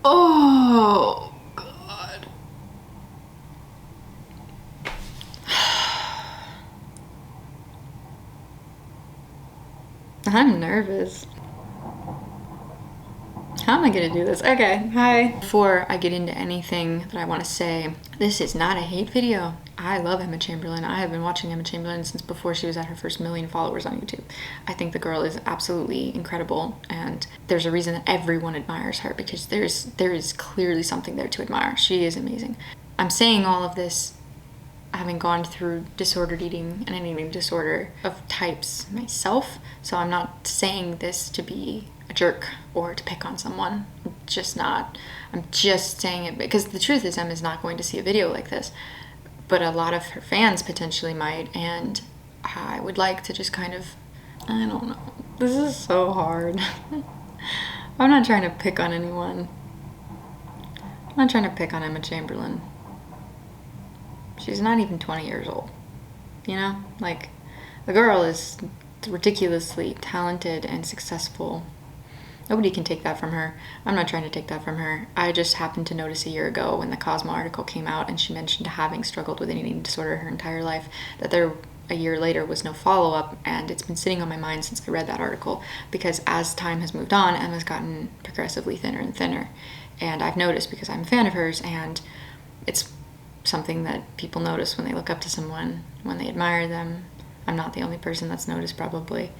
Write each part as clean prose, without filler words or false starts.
Oh, God. I'm nervous. How am I gonna do this? Okay, hi. Before I get into anything that I want to say, this is not a hate video. I love Emma Chamberlain. I have been watching Emma Chamberlain since before she was at her first million followers on YouTube. I think the girl is absolutely incredible, and there's a reason that everyone admires her because there is clearly something there to admire. She is amazing. I'm saying all of this having gone through disordered eating and an eating disorder of types myself, so I'm not saying this to be a jerk or to pick on someone. I'm just saying it because the truth is Emma's not going to see a video like this, but a lot of her fans potentially might, and I would like to just kind of, I don't know, this is so hard. I'm not trying to pick on anyone. I'm not trying to pick on Emma Chamberlain. She's not even 20 years old, you know? Like, the girl is ridiculously talented and successful. Nobody can take that from her. I'm not trying to take that from her. I just happened to notice a year ago when the Cosmo article came out and she mentioned having struggled with an eating disorder her entire life, that there a year later was no follow-up, and it's been sitting on my mind since I read that article because as time has moved on, Emma's gotten progressively thinner and thinner. And I've noticed because I'm a fan of hers, and it's something that people notice when they look up to someone, when they admire them. I'm not the only person that's noticed, probably.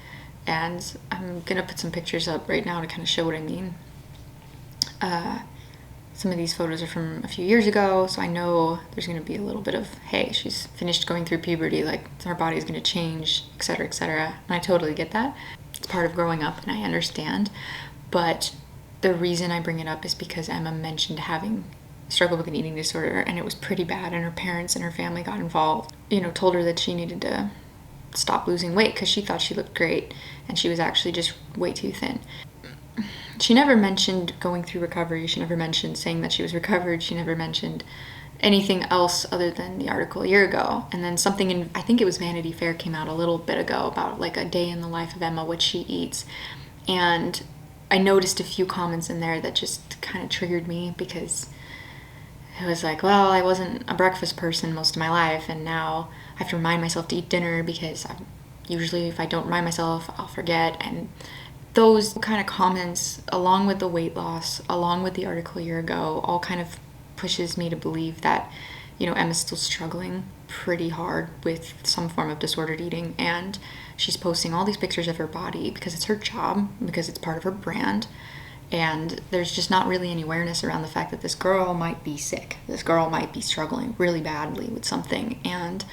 And I'm gonna put some pictures up right now to kind of show what I mean. Some of these photos are from a few years ago, so I know there's gonna be a little bit of, hey, she's finished going through puberty, like her body's gonna change, etc., etc. And I totally get that. It's part of growing up, and I understand. But the reason I bring it up is because Emma mentioned having struggled with an eating disorder, and it was pretty bad, and her parents and her family got involved, told her that she needed to stop losing weight because she thought she looked great and she was actually just way too thin. She never mentioned going through recovery. She never mentioned saying that she was recovered. She never mentioned anything else other than the article a year ago. And then something in, I think it was Vanity Fair, came out a little bit ago about like a day in the life of Emma, what she eats. And I noticed a few comments in there that just kind of triggered me because it was like, well, I wasn't a breakfast person most of my life, and now I have to remind myself to eat dinner because usually if I don't remind myself, I'll forget. And those kind of comments, along with the weight loss, along with the article a year ago, all kind of pushes me to believe that, Emma's still struggling pretty hard with some form of disordered eating, and she's posting all these pictures of her body because it's her job, because it's part of her brand. And there's just not really any awareness around the fact that this girl might be sick. This girl might be struggling really badly with something. And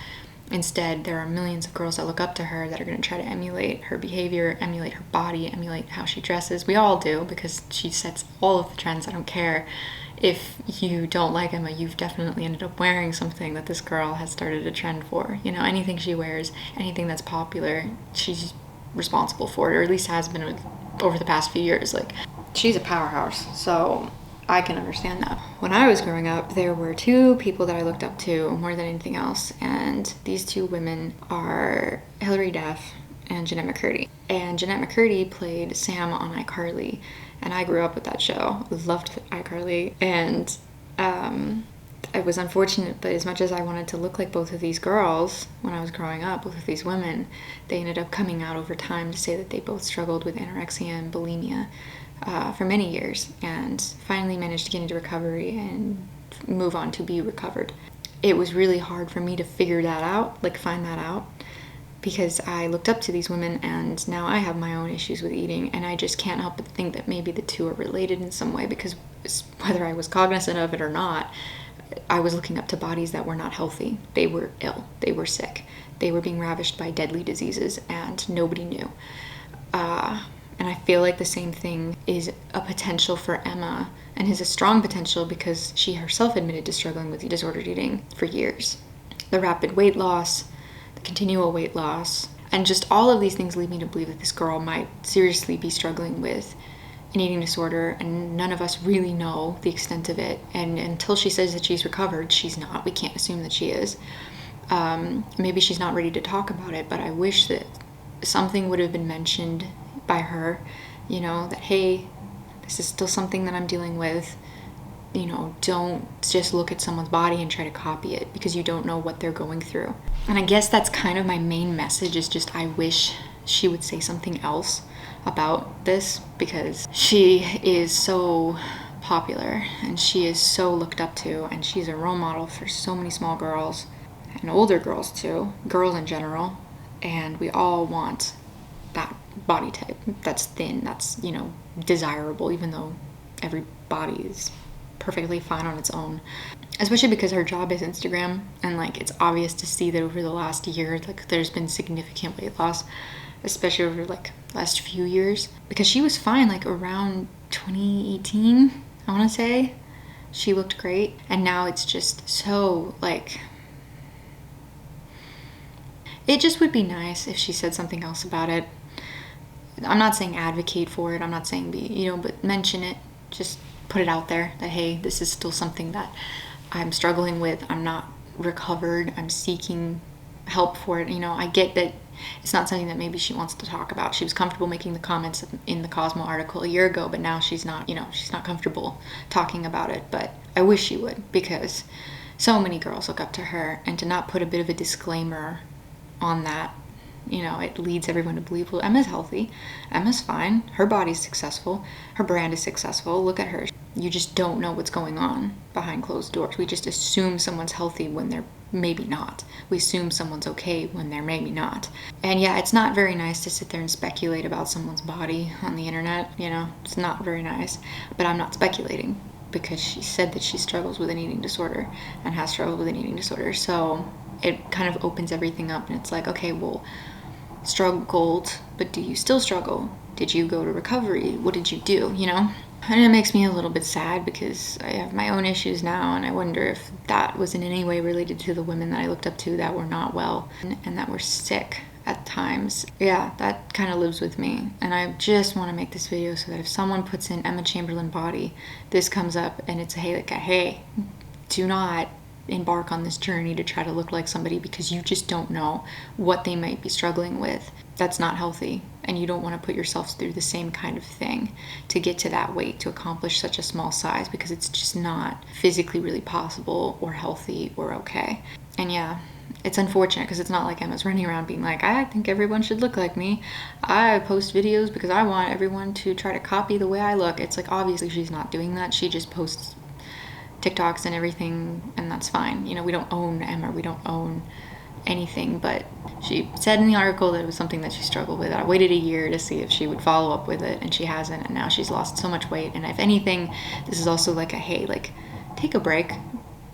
instead, there are millions of girls that look up to her that are going to try to emulate her behavior, emulate her body, emulate how she dresses. We all do, because she sets all of the trends. I don't care if you don't like Emma, you've definitely ended up wearing something that this girl has started a trend for. Anything she wears, anything that's popular, she's responsible for it, or at least has been over the past few years. Like, she's a powerhouse, so I can understand that. When I was growing up, there were two people that I looked up to more than anything else, and these two women are Hilary Duff and Jeanette McCurdy. And Jeanette McCurdy played Sam on iCarly, and I grew up with that show. Loved iCarly, and it was unfortunate, but as much as I wanted to look like both of these girls when I was growing up, both of these women, they ended up coming out over time to say that they both struggled with anorexia and bulimia for many years, and finally managed to get into recovery and move on to be recovered. It was really hard for me to figure that out, find that out, because I looked up to these women, and now I have my own issues with eating, and I just can't help but think that maybe the two are related in some way, because whether I was cognizant of it or not, I was looking up to bodies that were not healthy. They were ill. They were sick. They were being ravished by deadly diseases, and nobody knew. And I feel like the same thing is a potential for Emma, and is a strong potential because she herself admitted to struggling with disordered eating for years. The rapid weight loss, the continual weight loss, and just all of these things lead me to believe that this girl might seriously be struggling with an eating disorder, and none of us really know the extent of it. And until she says that she's recovered, she's not. We can't assume that she is. Maybe she's not ready to talk about it, but I wish that something would have been mentioned by her, that, hey, this is still something that I'm dealing with. you know, don't just look at someone's body and try to copy it, because you don't know what they're going through. And I guess that's kind of my main message, is just I wish she would say something else about this, because she is so popular and she is so looked up to, and she's a role model for so many small girls and older girls too, girls in general. And we all want that body type that's thin, that's, you know, desirable, even though every body is perfectly fine on its own. Especially because her job is Instagram, and like it's obvious to see that over the last year, like there's been significant weight loss, especially over like last few years, because she was fine like around 2018, I want to say. She looked great, and now it's just so like, it just would be nice if she said something else about it. I'm not saying advocate for it, I'm not saying be, you know, but mention it, just put it out there that, hey, this is still something that I'm struggling with, I'm not recovered, I'm seeking help for it. You know, I get that it's not something that maybe she wants to talk about. She was comfortable making the comments in the Cosmo article a year ago, but now she's not, you know, she's not comfortable talking about it. But I wish she would, because so many girls look up to her, and to not put a bit of a disclaimer on that, you know, it leads everyone to believe, well, Emma's healthy, Emma's fine, her body's successful, her brand is successful, look at her. You just don't know what's going on behind closed doors. We just assume someone's healthy when they're maybe not. We assume someone's okay when they're maybe not. And yeah, it's not very nice to sit there and speculate about someone's body on the internet, you know, it's not very nice. But I'm not speculating, because she said that she struggles with an eating disorder and has struggled with an eating disorder. So it kind of opens everything up, and it's like, okay, well, struggled, but do you still struggle? Did you go to recovery? What did you do, you know? And it makes me a little bit sad, because I have my own issues now, and I wonder if that was in any way related to the women that I looked up to that were not well and that were sick at times. Yeah, that kind of lives with me, and I just want to make this video so that if someone puts in Emma Chamberlain body, this comes up and it's hey, do not embark on this journey to try to look like somebody, because you just don't know what they might be struggling with. That's not healthy, and you don't want to put yourself through the same kind of thing to get to that weight, to accomplish such a small size, because it's just not physically really possible or healthy or okay. And yeah, it's unfortunate, because it's not like Emma's running around being like, I think everyone should look like me, I post videos because I want everyone to try to copy the way I look. It's like, obviously she's not doing that. She just posts TikToks and everything, and that's fine. You know, we don't own Emma, we don't own anything, but she said in the article that it was something that she struggled with. I waited a year to see if she would follow up with it, and she hasn't, and now she's lost so much weight. And if anything, this is also like a, hey, like, take a break.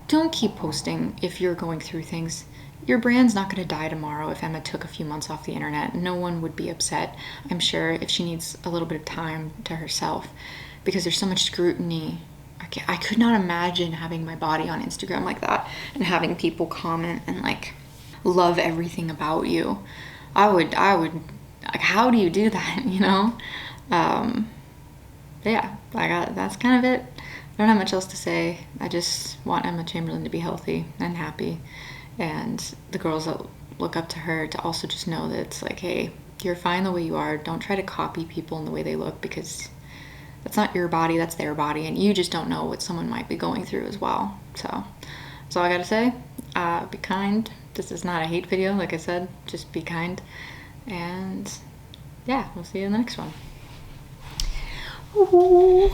Don't keep posting if you're going through things. Your brand's not going to die tomorrow if Emma took a few months off the internet. No one would be upset, I'm sure, if she needs a little bit of time to herself, because there's so much scrutiny. I could not imagine having my body on Instagram like that and having people comment and like love everything about you. I would like, how do you do that, you know? But yeah, that's kind of it. I don't have much else to say. I just want Emma Chamberlain to be healthy and happy, and the girls that look up to her to also just know that it's like, hey, you're fine the way you are. Don't try to copy people in the way they look, because that's not your body, that's their body, and you just don't know what someone might be going through as well. So that's all I gotta say. Be kind. This is not a hate video, like I said, just be kind. And yeah, we'll see you in the next one. Ooh.